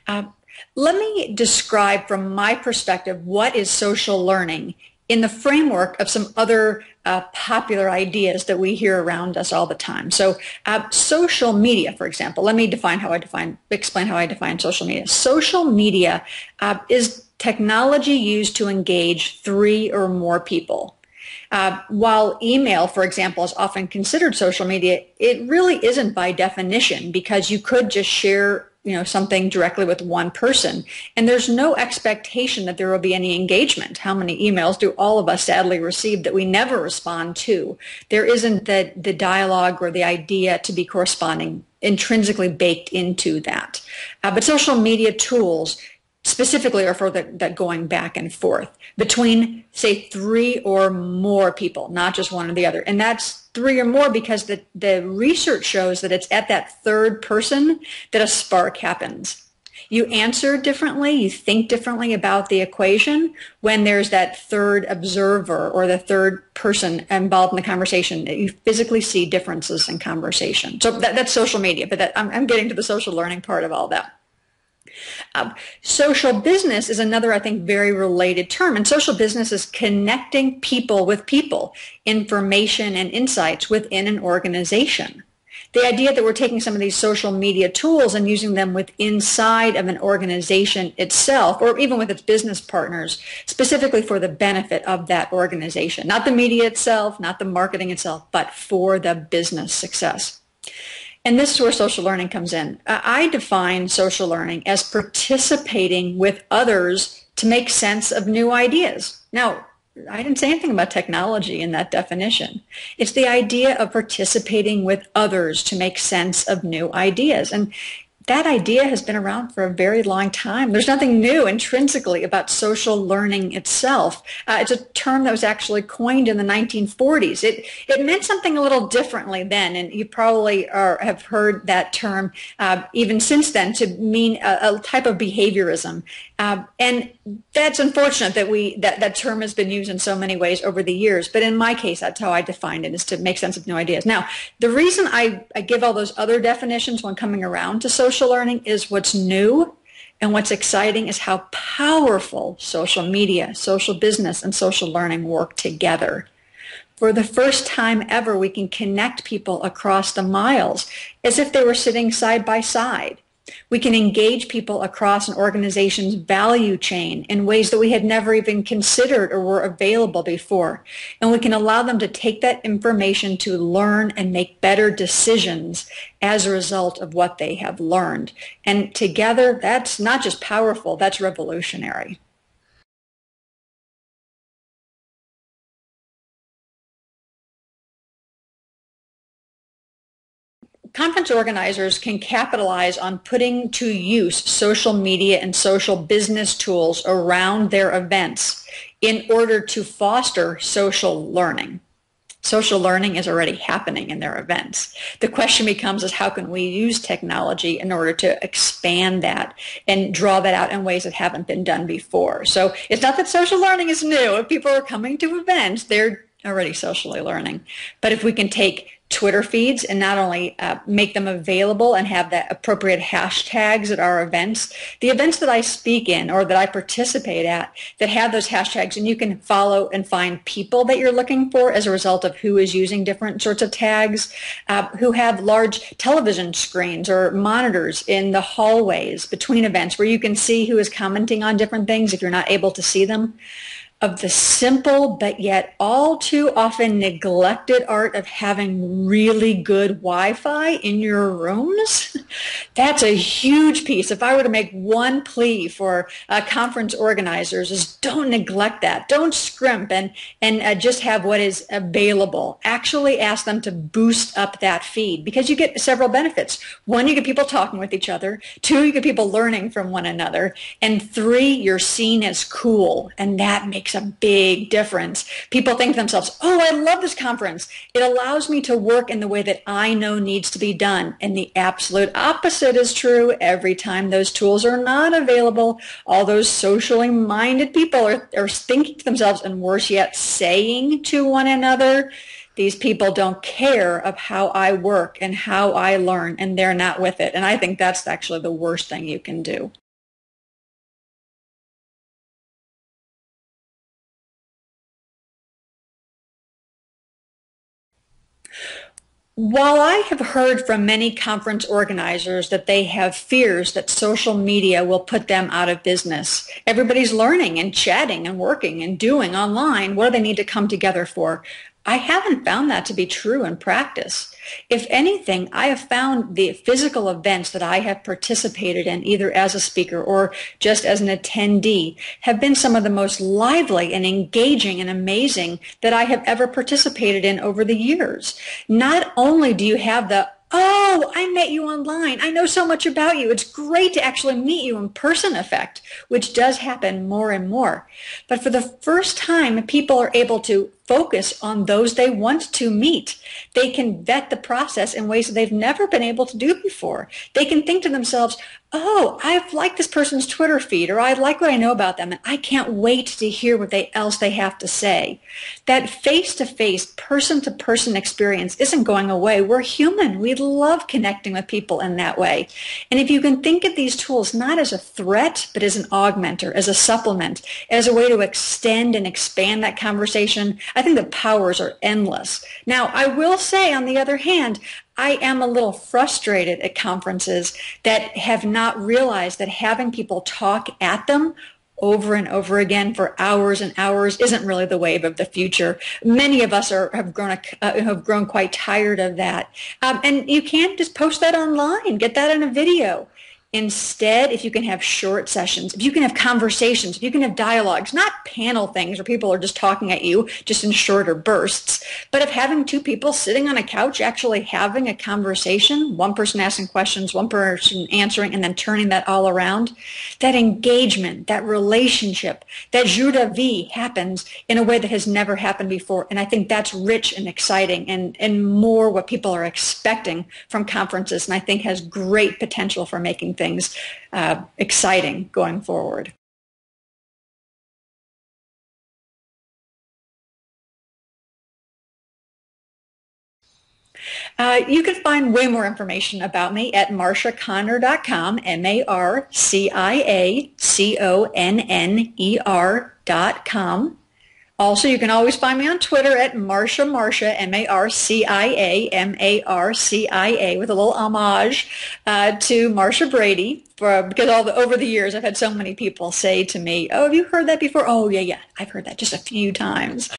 Uh, Let me describe from my perspective what is social learning in the framework of some other popular ideas that we hear around us all the time. So social media, for example, let me explain how I define social media. Social media is technology used to engage three or more people. While email, for example, is often considered social media, it really isn't by definition, because you could just share something directly with one person, and there's no expectation that there will be any engagement. How many emails do all of us sadly receive that we never respond to? There isn't the dialogue or the idea to be corresponding intrinsically baked into that. But social media tools specifically are for that going back and forth between, say, three or more people, not just one or the other. And that's three or more because the research shows that it's at that third person that a spark happens. You answer differently, you think differently about the equation when there's that third observer or the third person involved in the conversation. You physically see differences in conversation. So that's social media, but I'm getting to the social learning part of all that. Social business is another, I think, very related term. And social business is connecting people with people, information and insights within an organization. The idea that we're taking some of these social media tools and using them inside of an organization itself, or even with its business partners, specifically for the benefit of that organization. Not the media itself, not the marketing itself, but for the business success. And this is where social learning comes in. I define social learning as participating with others to make sense of new ideas. Now, I didn't say anything about technology in that definition. It's the idea of participating with others to make sense of new ideas. And that idea has been around for a very long time. There's nothing new intrinsically about social learning itself. It's a term that was actually coined in the 1940s. It meant something a little differently then, and you probably have heard that term even since then to mean a type of behaviorism. And that's unfortunate that term has been used in so many ways over the years. But in my case, that's how I defined it, is to make sense of new ideas. Now, the reason I give all those other definitions when coming around to social learning is what's new and what's exciting is how powerful social media, social business, and social learning work together. For the first time ever, we can connect people across the miles as if they were sitting side by side. We can engage people across an organization's value chain in ways that we had never even considered or were available before. And we can allow them to take that information to learn and make better decisions as a result of what they have learned. And together, that's not just powerful, that's revolutionary. Conference organizers can capitalize on putting to use social media and social business tools around their events in order to foster social learning. Social learning is already happening in their events. The question becomes is how can we use technology in order to expand that and draw that out in ways that haven't been done before. So it's not that social learning is new. If people are coming to events, they're already socially learning. But if we can take Twitter feeds and not only make them available and have the appropriate hashtags at our events, the events that I speak in or that I participate at that have those hashtags, and you can follow and find people that you're looking for as a result of who is using different sorts of tags, who have large television screens or monitors in the hallways between events where you can see who is commenting on different things if you're not able to see them. Of the simple but yet all too often neglected art of having really good Wi-Fi in your rooms. That's a huge piece. If I were to make one plea for conference organizers is don't neglect that. Don't scrimp and just have what is available. Actually ask them to boost up that feed because you get several benefits. One, you get people talking with each other. Two, you get people learning from one another. And three, you're seen as cool, and that makes a big difference. People think to themselves, oh, I love this conference. It allows me to work in the way that I know needs to be done. And the absolute opposite is true. Every time those tools are not available, all those socially minded people are thinking to themselves, and worse yet, saying to one another, these people don't care of how I work and how I learn, and they're not with it. And I think that's actually the worst thing you can do. While I have heard from many conference organizers that they have fears that social media will put them out of business, everybody's learning and chatting and working and doing online. What do they need to come together for? I haven't found that to be true in practice. If anything, I have found the physical events that I have participated in, either as a speaker or just as an attendee, have been some of the most lively and engaging and amazing that I have ever participated in over the years. Not only do you have the "Oh, I met you online. I know so much about you. It's great to actually meet you in person" effect, which does happen more and more. But for the first time, people are able to focus on those they want to meet. They can vet the process in ways that they've never been able to do before. They can think to themselves, "Oh, I've liked this person's Twitter feed," or "I like what I know about them, and I can't wait to hear what else they have to say." That face-to-face, person-to-person experience isn't going away. We're human. We love connecting with people in that way. And if you can think of these tools not as a threat, but as an augmenter, as a supplement, as a way to extend and expand that conversation, I think the powers are endless. Now, I will say, on the other hand, I am a little frustrated at conferences that have not realized that having people talk at them over and over again for hours and hours isn't really the wave of the future. Many of us have grown quite tired of that. And you can't just post that online, get that in a video. Instead, if you can have short sessions, if you can have conversations, if you can have dialogues, not panel things where people are just talking at you just in shorter bursts, but of having two people sitting on a couch actually having a conversation, one person asking questions, one person answering, and then turning that all around, that engagement, that relationship, that joie de vie happens in a way that has never happened before. And I think that's rich and exciting and more what people are expecting from conferences, and I think has great potential for making things exciting going forward. You can find way more information about me at marciaconner.com, MarciaConner.com. Also, you can always find me on Twitter at Marcia, Marcia, with a little homage to Marcia Brady, because over the years I've had so many people say to me, "Oh, have you heard that before?" "Oh, yeah, I've heard that just a few times."